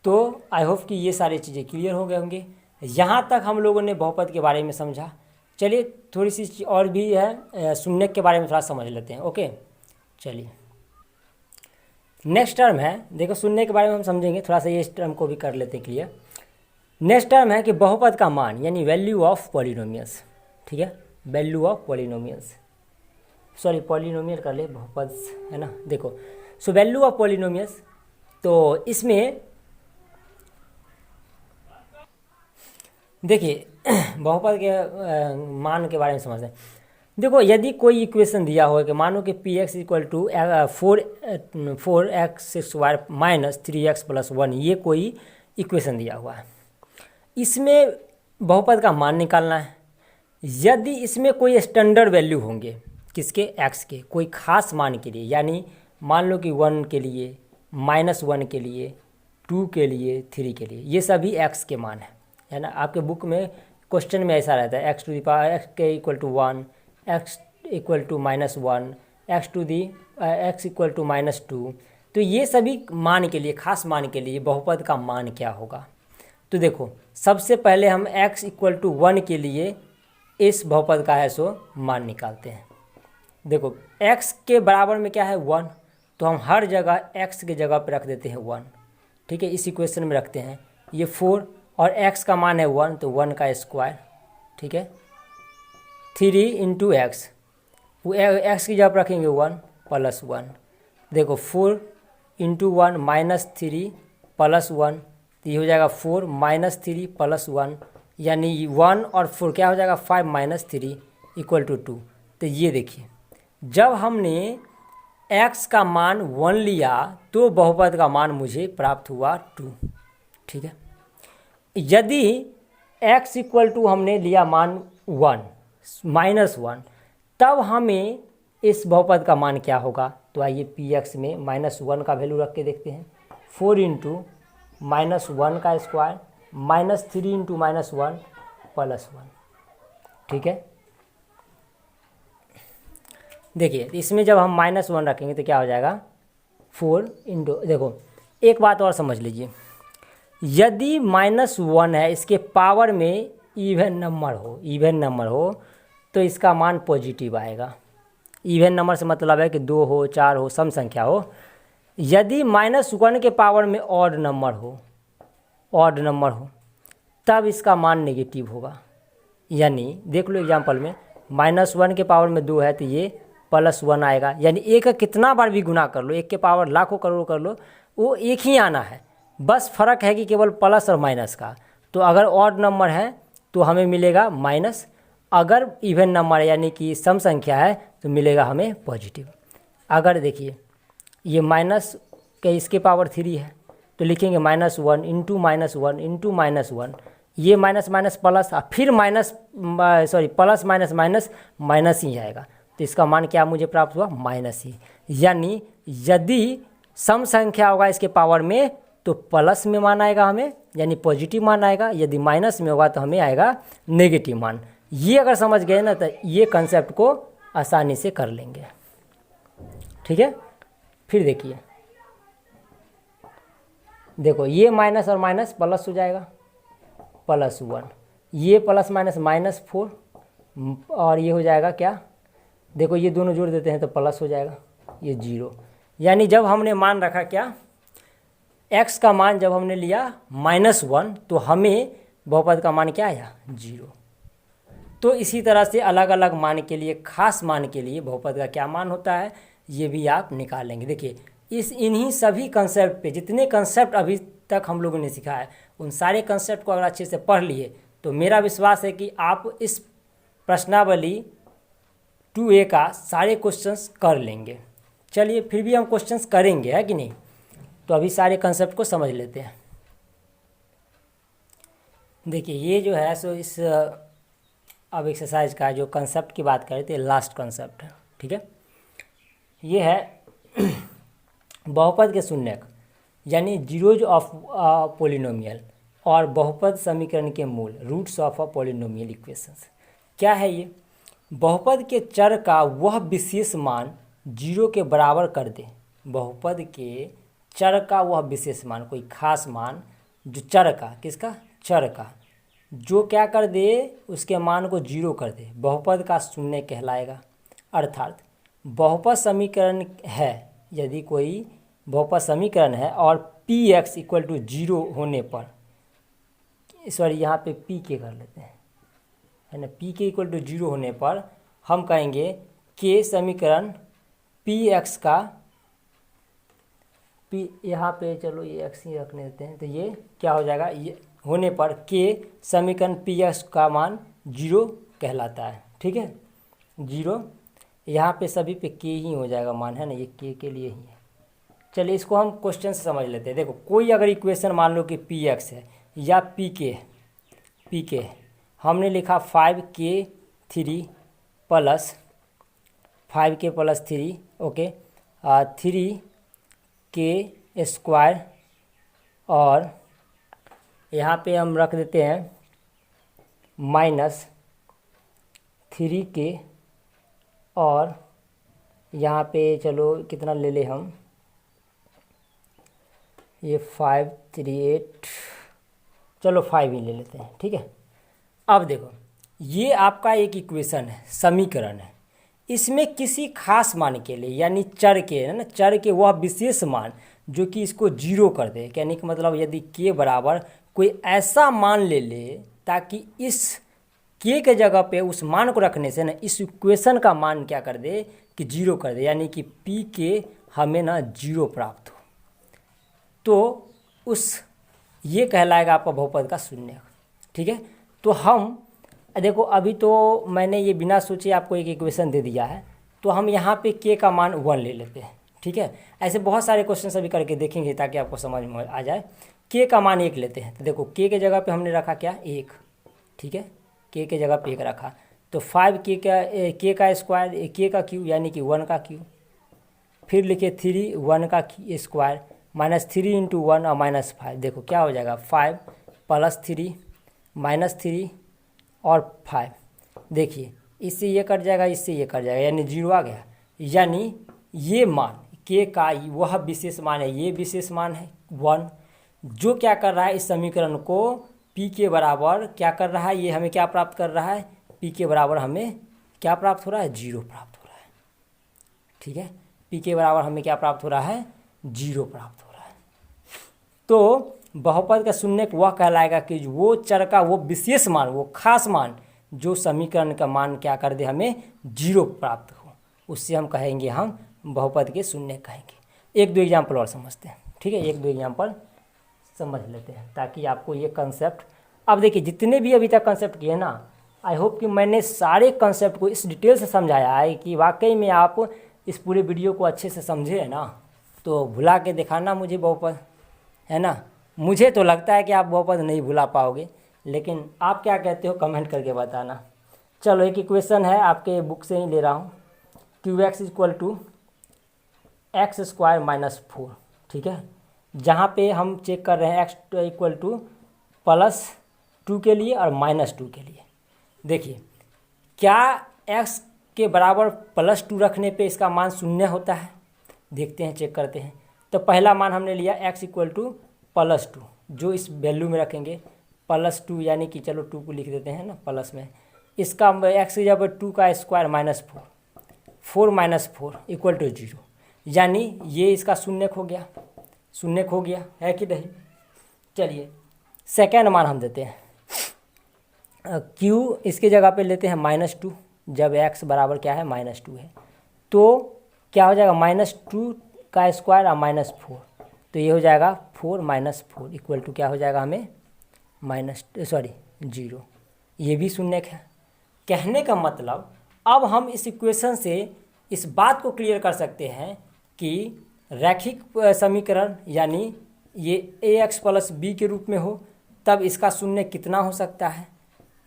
तो आई होप कि ये सारी चीज़ें क्लियर हो गए होंगे। यहाँ तक हम लोगों ने बहुपद के बारे में समझा। चलिए थोड़ी सी और भी है, शून्य के बारे में थोड़ा समझ लेते हैं। ओके, चलिए नेक्स्ट टर्म है, देखो शून्य के बारे में हम समझेंगे, थोड़ा सा ये इस टर्म को भी कर लेते हैं क्लियर। नेक्स्ट टर्म है कि बहुपद का मान यानी वैल्यू ऑफ पॉलिनोमियल्स। ठीक है, value of polynomials, sorry polynomial कर ले, बहुपद है ना। देखो, सो वैल्यू ऑफ पॉलिनोमियल्स, तो इसमें देखिए बहुपद के मान के बारे में समझते हैं। देखो, यदि कोई इक्वेशन दिया हो कि मानो कि px equal to 4x² minus 3x plus 1, ये कोई इक्वेशन दिया हुआ है, इसमें बहुपद का मान निकालना है। यदि इसमें कोई स्टैंडर्ड वैल्यू होंगे, किसके, x के, कोई खास मान के लिए, यानी मान लो कि 1 के लिए, -1 के लिए, 2 के लिए, 3 के लिए, ये सभी x के मान है ना। आपके बुक में क्वेश्चन में ऐसा रहता है x equal to 1, x equal to -1, x equal to -2। तो ये सभी मान के लिए, खास मान के लिए बहुपद का मान क्या होगा। तो देखो, सबसे पहले हम x इक्वल टू 1 के लिए इस बहुपद का है सो मान निकालते हैं। देखो, x के बराबर में क्या है, 1, तो हम हर जगह x के जगह पर रख देते हैं 1। ठीक है, इस इक्वेशन में रखते हैं ये 4, और x का मान है 1, तो 1 का स्क्वायर। ठीक है, 3 इंटू एक्स, वो x की जगह पर रखेंगे 1 प्लस 1। देखो, 4 इंटू 1 -3 प्लस 1, तो ये हो जाएगा 4 -3 प्लस 1, यानी 1 और 4 क्या हो जाएगा, 5 - 3 इक्वल टू 2। तो ये देखिए, जब हमने x का मान 1 लिया तो बहुपद का मान मुझे प्राप्त हुआ 2। ठीक है, यदि x इक्वल टू हमने लिया मान 1 -1, तब हमें इस बहुपद का मान क्या होगा। तो आइए px में -1 का वैल्यू रख के देखते हैं। 4 इंटू -1 का स्क्वायर -3 इंटू -1 प्लस 1। ठीक है, देखिए इसमें जब हम -1 रखेंगे तो क्या हो जाएगा, 4 इंटू, देखो एक बात और समझ लीजिए, यदि -1 है, इसके पावर में इवन नंबर हो तो इसका मान पॉजिटिव आएगा। इवन नंबर से मतलब है कि 2 हो, 4 हो, सम संख्या हो। यदि -1 के पावर में ऑड नंबर हो तब इसका मान नेगेटिव होगा। यानी देख लो एग्जांपल में, -1 के पावर में 2 है तो ये +1 आएगा। यानी एक का कितना बार भी गुना कर लो, 1 के पावर लाखों करोड़ कर लो, वो एक ही आना है। बस फ़र्क है कि केवल प्लस और माइनस का। तो अगर ऑड नंबर है तो हमें मिलेगा माइनस, अगर इवन नंबर यानी कि सम संख्या है तो मिलेगा हमें पॉजिटिव। अगर देखिए ये माइनस के इसके पावर 3 है तो लिखेंगे -1 इंटू -1 इंटू -1, ये माइनस माइनस प्लस, फिर प्लस माइनस माइनस माइनस ही आएगा। तो इसका मान क्या मुझे प्राप्त हुआ? माइनस ही। यानी यदि सम संख्या होगा इसके पावर में तो प्लस में मान आएगा हमें, यानी पॉजिटिव मान आएगा। यदि माइनस में होगा तो हमें आएगा नेगेटिव मान। ये अगर समझ गए ना तो ये कंसेप्ट को आसानी से कर लेंगे। ठीक है, फिर देखो ये माइनस और माइनस प्लस हो जाएगा, +1, ये प्लस माइनस -4, और ये हो जाएगा क्या? देखो ये दोनों जोड़ देते हैं तो प्लस हो जाएगा, ये 0। यानी जब हमने मान रखा क्या, x का मान जब हमने लिया -1 तो हमें बहुपद का मान क्या आया? 0। तो इसी तरह से अलग अलग मान के लिए, खास मान के लिए बहुपद का क्या मान होता है ये भी आप निकाल लेंगे। देखिए इन्हीं सभी कंसेप्ट पे, जितने कंसेप्ट अभी तक हम लोगों ने सीखा है उन सारे कंसेप्ट को अगर अच्छे से पढ़ लिए तो मेरा विश्वास है कि आप इस प्रश्नावली 2A का सारे क्वेश्चंस कर लेंगे। चलिए फिर भी हम क्वेश्चंस करेंगे, है कि नहीं? तो अभी सारे कंसेप्ट को समझ लेते हैं। देखिए ये जो है सो इस अब एक्सरसाइज का जो कंसेप्ट की बात करें तो लास्ट कंसेप्ट है। ठीक है, ये है बहुपद के शून्यक यानी जीरोज ऑफ पॉलिनोमियल और बहुपद समीकरण के मूल, roots of a polynomial equations. क्या है ये? बहुपद के चर का वह विशेष मान 0 के बराबर कर दे। बहुपद के चर का वह विशेष मान, कोई खास मान जो चर का, किसका? चर का, जो क्या कर दे, उसके मान को 0 कर दे, बहुपद का शून्य कहलाएगा। अर्थात बहुपद समीकरण है, यदि कोई बहुपद समीकरण है और px = 0 होने पर, सॉरी यहाँ पे p के कर लेते हैं, है ना, pk = 0 होने पर हम कहेंगे k समीकरण px का p, यहाँ पे चलो ये x ही रखने देते हैं, तो ये क्या हो जाएगा? ये होने पर k समीकरण px का मान 0 कहलाता है। ठीक है, 0, यहाँ पे सभी पे k ही हो जाएगा मान, है ना, ये k के लिए ही है। चलिए इसको हम क्वेश्चन से समझ लेते हैं। देखो कोई अगर इक्वेशन मान लो कि px है या pk है, हमने लिखा 5k3 + 5k + 3, ओके, 3k² और यहाँ पे हम रख देते हैं -3k, और यहाँ पे चलो कितना ले ले हम, ये 538, चलो 5 ही ले लेते हैं। ठीक है, अब देखो ये आपका एक इक्वेशन है, समीकरण है, इसमें किसी खास मान के लिए यानी चर के, है ना, चर के वह विशेष मान जो कि इसको 0 कर दे। कहने का मतलब यदि k बराबर कोई ऐसा मान ले ले ताकि इस k के जगह पे उस मान को रखने से ना इस इक्वेशन का मान क्या कर दे कि 0 कर दे, यानी कि pk हमें ना 0 प्राप्त हो, तो उस ये कहलाएगा आपका बहुपद का शून्य। ठीक है, तो हम देखो अभी तो मैंने ये बिना सोचे आपको एक इक्वेशन दे दिया है, तो हम यहाँ पे k का मान 1 ले लेते हैं। ठीक है, ऐसे बहुत सारे क्वेश्चन अभी करके देखेंगे ताकि आपको समझ में आ जाए। k का मान 1 लेते हैं, तो देखो k के जगह पे हमने रखा क्या? 1। ठीक है, k के जगह पे 1 रखा, तो 5k का k का स्क्वायर, k का क्यूब यानी कि 1 का क्यूब, फिर लिखे 3 1 का स्क्वायर -3 × 1 और -5, देखो क्या हो जाएगा 5 + 3 -3 और 5, देखिए इससे ये कट जाएगा, इससे ये कट जाएगा, यानी 0 आ गया। यानी ये मान k का वह विशेष मान है, ये विशेष मान है 1, जो क्या कर रहा है इस समीकरण को p के बराबर क्या कर रहा है, ये हमें क्या प्राप्त कर रहा है, p के बराबर हमें क्या प्राप्त हो रहा है? 0 प्राप्त हो रहा है। ठीक है, p के बराबर हमें क्या प्राप्त हो रहा है? 0 प्राप्त हो रहा है। तो बहुपद का शून्यक वह कहलाएगा कि वो चर का वो विशेष मान, वो खास मान जो समीकरण का मान क्या कर दे हमें 0 प्राप्त हो, उससे हम कहेंगे, हम बहुपद के शून्यक कहेंगे। 1-2 एग्जाम्पल और समझते हैं। ठीक है, 1-2 एग्जाम्पल समझ लेते हैं, ताकि आपको ये कंसेप्ट, अब देखिए जितने भी अभी तक कंसेप्ट किए ना, आई होप कि मैंने सारे कंसेप्ट को इस डिटेल से समझाया है कि वाकई में आप इस पूरे वीडियो को अच्छे से समझे है ना। तो भुला के दिखाना मुझे बहुपद, है ना। मुझे तो लगता है कि आप बहुपद नहीं भुला पाओगे, लेकिन आप क्या कहते हो कमेंट करके बताना। चलो एक इक्वेशन है, आपके बुक से ही ले रहा हूँ, QX equal to x² minus 4, ठीक है। जहाँ पे हम चेक कर रहे हैं x इक्वल टू +2 के लिए और -2 के लिए। देखिए क्या x के बराबर +2 रखने पे इसका मान 0 होता है, देखते हैं, चेक करते हैं। तो पहला मान हमने लिया x इक्वल टू +2, जो इस वैल्यू में रखेंगे +2, यानी कि चलो 2 को लिख देते हैं ना प्लस में। इसका x की जगह 2 का स्क्वायर -4, 4 - 4 इक्वल टू 0, यानी ये इसका 0 खो गया, 0 खो गया, है कि नहीं। चलिए सेकेंड मान हम देते हैं, q इसके जगह पे लेते हैं -2, जब x बराबर क्या है -2 है, तो क्या हो जाएगा -2 का स्क्वायर और -4, तो ये हो जाएगा 4 - 4 इक्वल टू क्या हो जाएगा हमें 0। ये भी 0 है। कहने का मतलब अब हम इस इक्वेशन से इस बात को क्लियर कर सकते हैं कि रैखिक समीकरण यानी ये ax + b के रूप में हो, तब इसका 0 कितना हो सकता है।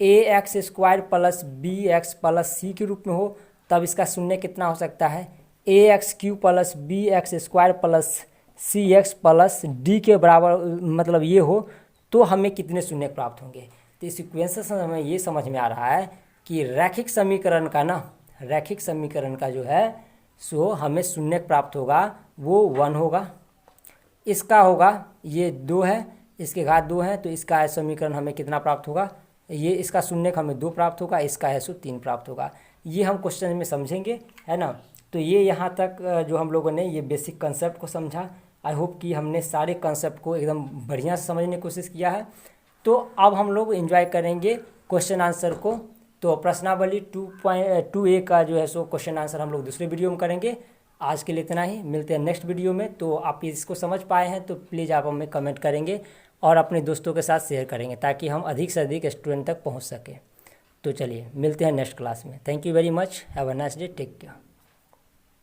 ax² + bx + c के रूप में हो, तब इसका 0 कितना हो सकता है। ax³ + bx² + cx + d के बराबर मतलब ये हो, तो हमें कितने 0 प्राप्त होंगे। तो इस इक्वेशन से हमें ये समझ में आ रहा है कि रैखिक समीकरण का ना, रैखिक समीकरण का जो है सो हमें 0 प्राप्त होगा, वो 1 होगा। इसका होगा ये 2 है, इसके घात 2 है, तो इसका समीकरण हमें कितना प्राप्त होगा, ये इसका 0 हमें 2 प्राप्त होगा, इसका है सो 3 प्राप्त होगा। ये हम क्वेश्चन में समझेंगे, है ना। तो ये यहाँ तक जो हम लोगों ने ये बेसिक कंसेप्ट को समझा। आई होप कि हमने सारे कंसेप्ट को एकदम बढ़िया से समझने की कोशिश किया है। तो अब हम लोग एंजॉय करेंगे क्वेश्चन आंसर को। तो प्रश्नावली 2.2a का जो है सो क्वेश्चन आंसर हम लोग दूसरे वीडियो में करेंगे। आज के लिए इतना ही, मिलते हैं नेक्स्ट वीडियो में। तो आप इसको समझ पाए हैं तो प्लीज़ आप हमें कमेंट करेंगे और अपने दोस्तों के साथ शेयर करेंगे, ताकि हम अधिक से अधिक स्टूडेंट तक पहुंच सकें। तो चलिए मिलते हैं नेक्स्ट क्लास में। Thank you very much, have a nice day, take care.